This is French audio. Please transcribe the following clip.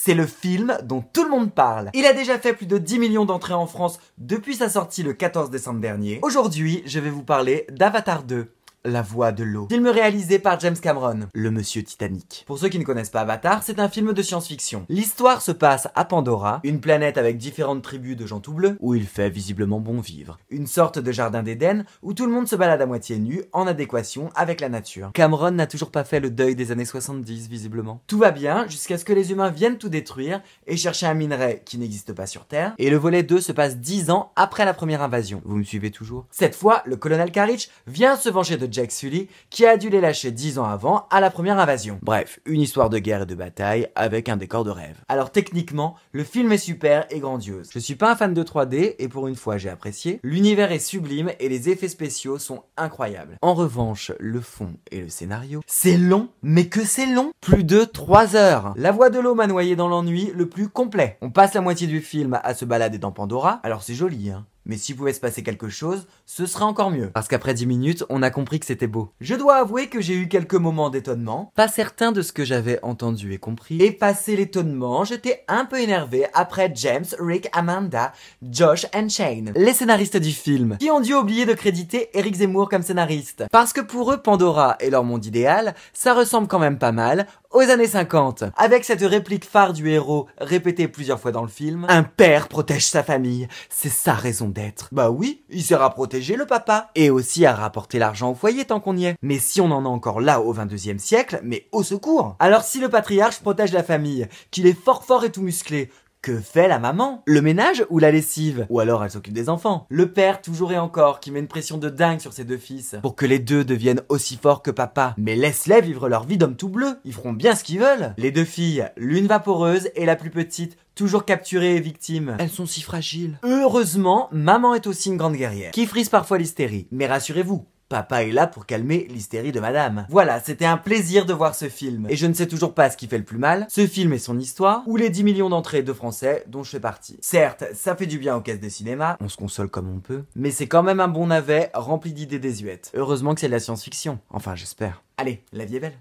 c'est le film dont tout le monde parle. Il a déjà fait plus de 10 millions d'entrées en France depuis sa sortie le 14 décembre dernier. Aujourd'hui, je vais vous parler d'Avatar 2. La voix de l'eau. Film réalisé par James Cameron, le monsieur Titanic. Pour ceux qui ne connaissent pas Avatar, c'est un film de science-fiction. L'histoire se passe à Pandora, une planète avec différentes tribus de gens tout bleus, où il fait visiblement bon vivre. Une sorte de jardin d'Éden, où tout le monde se balade à moitié nu, en adéquation avec la nature. Cameron n'a toujours pas fait le deuil des années 70, visiblement. Tout va bien, jusqu'à ce que les humains viennent tout détruire, et chercher un minerai qui n'existe pas sur Terre, et le volet 2 se passe 10 ans après la première invasion. Vous me suivez toujours? Cette fois, le colonel Karich vient se venger de Jake Sully, qui a dû les lâcher 10 ans avant, à la première invasion. Bref, une histoire de guerre et de bataille, avec un décor de rêve. Alors techniquement, le film est super et grandiose. Je suis pas un fan de 3D, et pour une fois j'ai apprécié. L'univers est sublime, et les effets spéciaux sont incroyables. En revanche, le fond et le scénario, c'est long, mais que c'est long! Plus de 3 heures. La voix de l'eau m'a noyé dans l'ennui le plus complet. On passe la moitié du film à se balader dans Pandora, alors c'est joli, hein. Mais s'il pouvait se passer quelque chose, ce serait encore mieux. Parce qu'après 10 minutes, on a compris que c'était beau. Je dois avouer que j'ai eu quelques moments d'étonnement, pas certain de ce que j'avais entendu et compris. Et passé l'étonnement, j'étais un peu énervé après James, Rick, Amanda, Josh et Shane, les scénaristes du film, qui ont dû oublier de créditer Eric Zemmour comme scénariste. Parce que pour eux, Pandora et leur monde idéal, ça ressemble quand même pas mal aux années 50. Avec cette réplique phare du héros, répétée plusieurs fois dans le film, un père protège sa famille, c'est sa raison d'être. Bah oui, il sert à protéger le papa. Et aussi à rapporter l'argent au foyer tant qu'on y est. Mais si on en est encore là au 22e siècle, mais au secours. Alors si le patriarche protège la famille, qu'il est fort et tout musclé, que fait la maman? Le ménage ou la lessive? Ou alors elle s'occupe des enfants? Le père, toujours et encore, qui met une pression de dingue sur ses deux fils, pour que les deux deviennent aussi forts que papa. Mais laisse-les vivre leur vie d'homme tout bleu, ils feront bien ce qu'ils veulent. Les deux filles, l'une vaporeuse et la plus petite, toujours capturée et victime. Elles sont si fragiles. Heureusement, maman est aussi une grande guerrière, qui frise parfois l'hystérie. Mais rassurez-vous, papa est là pour calmer l'hystérie de madame. Voilà, c'était un plaisir de voir ce film. Et je ne sais toujours pas ce qui fait le plus mal, ce film et son histoire, ou les 10 millions d'entrées de Français dont je fais partie. Certes, ça fait du bien aux caisses des cinémas, on se console comme on peut, mais c'est quand même un bon navet rempli d'idées désuètes. Heureusement que c'est de la science-fiction. Enfin, j'espère. Allez, la vie est belle.